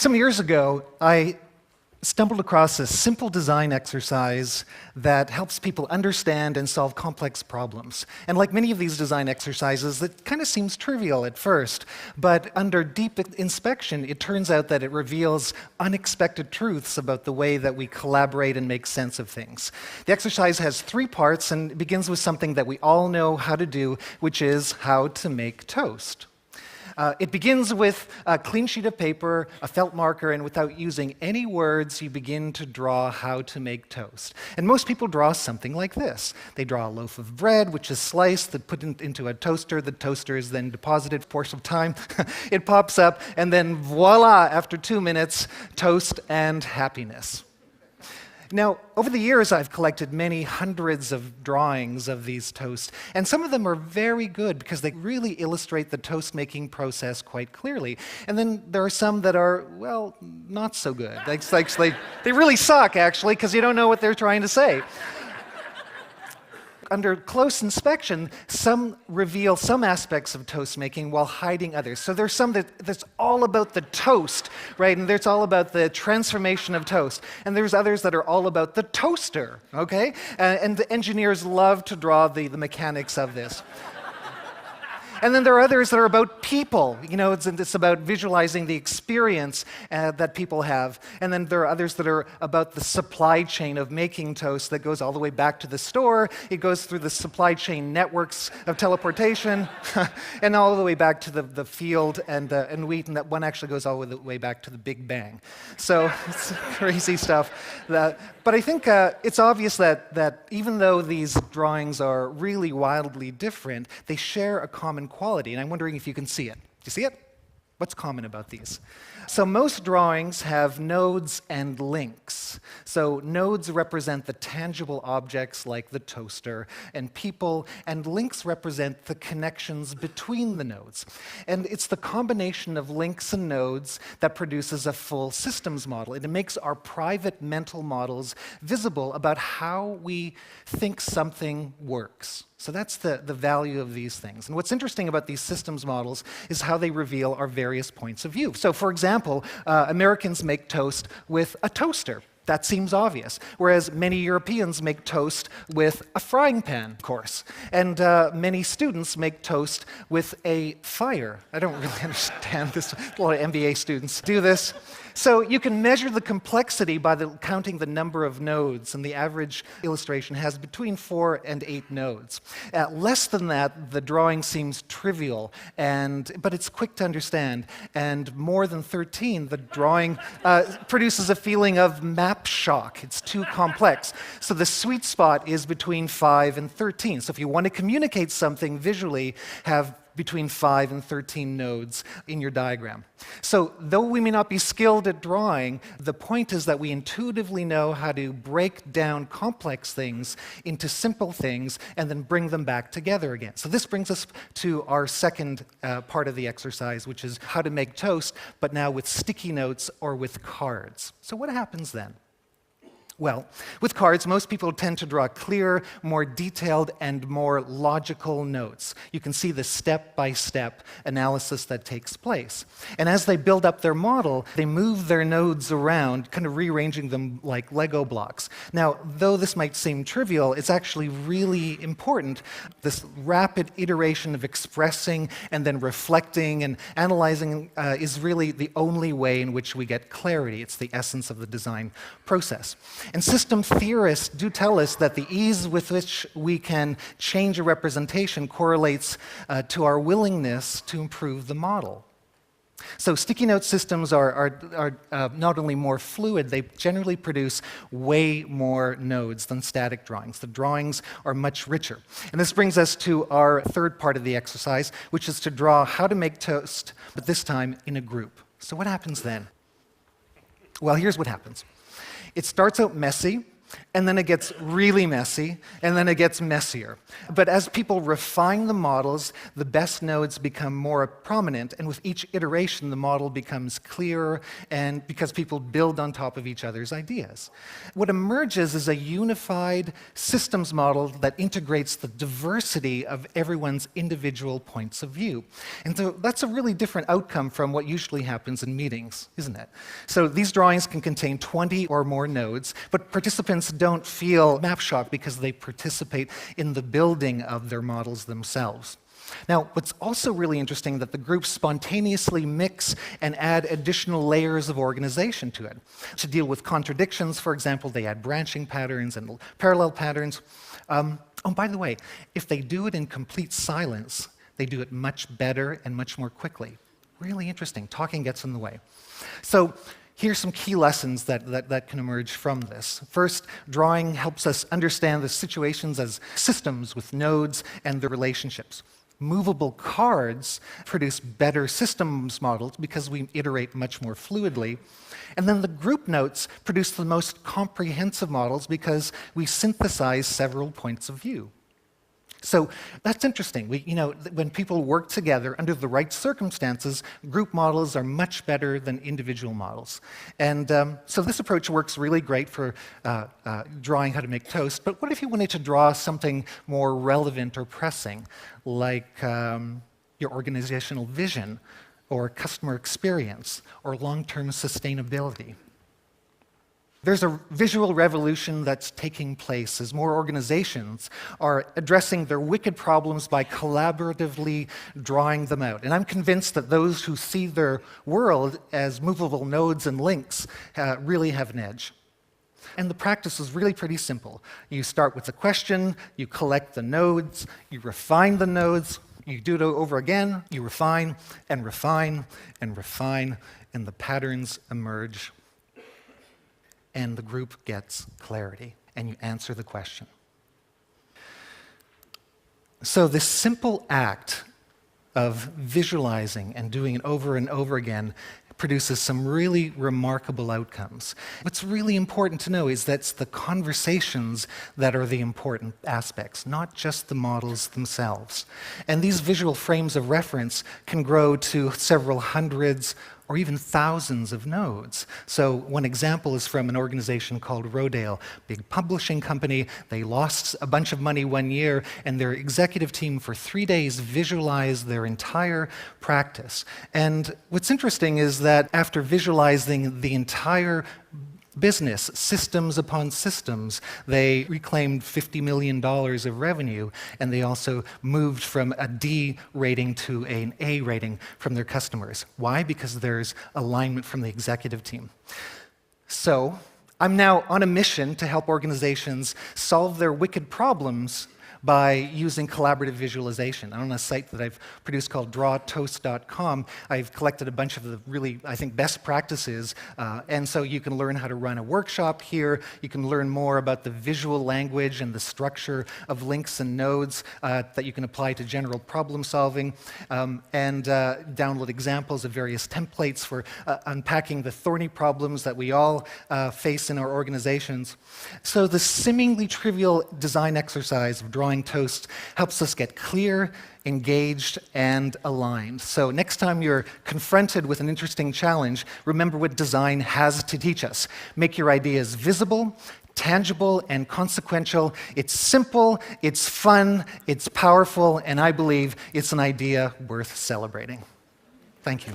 Some years ago, I stumbled across a simple design exercise that helps people understand and solve complex problems. And like many of these design exercises, it kind of seems trivial at first, but under deep inspection, it turns out that it reveals unexpected truths about the way that we collaborate and make sense of things. The exercise has 3 parts and it begins with something that we all know how to do, which is how to make toast. It begins with a clean sheet of paper, a felt marker, and without using any words, you begin to draw how to make toast. And most people draw something like this. They draw a loaf of bread, which is sliced, that put into a toaster. The toaster is then deposited for a course of time. It pops up, and then voila, after 2 minutes, toast and happiness. Now, over the years, I've collected many hundreds of drawings of these toasts, and some of them are very good because they really illustrate the toast-making process quite clearly. And then there are some that are, well, not so good. They really suck, actually, because you don't know what they're trying to say. Under close inspection, some reveal some aspects of toast making while hiding others. So there's some that's all about the toast, right? And there's all about the transformation of toast. And there's others that are all about the toaster, okay? And the engineers love to draw the mechanics of this. And then there are others that are about people. You know, it's about visualizing the experience that people have. And then there are others that are about the supply chain of making toast that goes all the way back to the store. It goes through the supply chain networks of teleportation and all the way back to the field and wheat. And that one actually goes all the way back to the Big Bang. So it's crazy stuff. But I think it's obvious that even though these drawings are really wildly different, they share a common quality, and I'm wondering if you can see it. Do you see it? What's common about these? So most drawings have nodes and links. So nodes represent the tangible objects like the toaster and people, and links represent the connections between the nodes. And it's the combination of links and nodes that produces a full systems model. It makes our private mental models visible about how we think something works. So that's the value of these things. And what's interesting about these systems models is how they reveal our various points of view. So for example, Americans make toast with a toaster. That seems obvious. Whereas many Europeans make toast with a frying pan, of course. And many students make toast with a fire. I don't really understand this. A lot of MBA students do this. So you can measure the complexity by counting the number of nodes, and the average illustration has between 4 and 8 nodes. Less than that, the drawing seems trivial, but it's quick to understand. And more than 13, the drawing produces a feeling of map shock. It's too complex. So the sweet spot is between 5 and 13. So if you want to communicate something visually, have between 5 and 13 nodes in your diagram. So though we may not be skilled at drawing, the point is that we intuitively know how to break down complex things into simple things and then bring them back together again. So this brings us to our second part of the exercise, which is how to make toast, but now with sticky notes or with cards. So what happens then? Well, with cards, most people tend to draw clear, more detailed, and more logical notes. You can see the step-by-step analysis that takes place. And as they build up their model, they move their nodes around, kind of rearranging them like Lego blocks. Now, though this might seem trivial, it's actually really important. This rapid iteration of expressing and then reflecting and analyzing is really the only way in which we get clarity. It's the essence of the design process. And system theorists do tell us that the ease with which we can change a representation correlates to our willingness to improve the model. So sticky note systems are not only more fluid, they generally produce way more nodes than static drawings. The drawings are much richer. And this brings us to our third part of the exercise, which is to draw how to make toast, but this time in a group. So what happens then? Well, here's what happens. It starts out messy, and then it gets really messy, and then it gets messier. But as people refine the models, the best nodes become more prominent, and with each iteration, the model becomes clearer, and because people build on top of each other's ideas. What emerges is a unified systems model that integrates the diversity of everyone's individual points of view. And so that's a really different outcome from what usually happens in meetings, isn't it? So these drawings can contain 20 or more nodes, but participants don't feel map shock because they participate in the building of their models themselves. Now, what's also really interesting that the groups spontaneously mix and add additional layers of organization to it. To deal with contradictions, for example, they add branching patterns and parallel patterns. Oh, by the way, if they do it in complete silence, they do it much better and much more quickly. Really interesting. Talking gets in the way. So here's some key lessons that can emerge from this. First, drawing helps us understand the situations as systems with nodes and their relationships. Movable cards produce better systems models because we iterate much more fluidly. And then the group notes produce the most comprehensive models because we synthesize several points of view. So that's interesting. When people work together under the right circumstances, group models are much better than individual models. And so this approach works really great for drawing how to make toast. But what if you wanted to draw something more relevant or pressing, like your organizational vision, or customer experience, or long-term sustainability? There's a visual revolution that's taking place as more organizations are addressing their wicked problems by collaboratively drawing them out. And I'm convinced that those who see their world as movable nodes and links really have an edge. And the practice is really pretty simple. You start with a question, you collect the nodes, you refine the nodes, you do it over again, you refine and refine and refine, and the patterns emerge. And the group gets clarity, and you answer the question. So this simple act of visualizing and doing it over and over again produces some really remarkable outcomes. What's really important to know is that's the conversations that are the important aspects, not just the models themselves. And these visual frames of reference can grow to several hundreds or even thousands of nodes. So one example is from an organization called Rodale, big publishing company. They lost a bunch of money one year, and their executive team for 3 days visualized their entire practice. And what's interesting is that after visualizing the entire business, systems upon systems, they reclaimed $50 million of revenue, and they also moved from a D rating to an A rating from their customers. Why? Because there's alignment from the executive team. So I'm now on a mission to help organizations solve their wicked problems by using collaborative visualization. On a site that I've produced called drawtoast.com, I've collected a bunch of the really, I think, best practices, and so you can learn how to run a workshop here. You can learn more about the visual language and the structure of links and nodes that you can apply to general problem solving, and download examples of various templates for unpacking the thorny problems that we all face in our organizations. So the seemingly trivial design exercise of drawing toast helps us get clear, engaged, and aligned. So next time you're confronted with an interesting challenge, remember what design has to teach us. Make your ideas visible, tangible, and consequential. It's simple, it's fun, it's powerful, and I believe it's an idea worth celebrating. Thank you.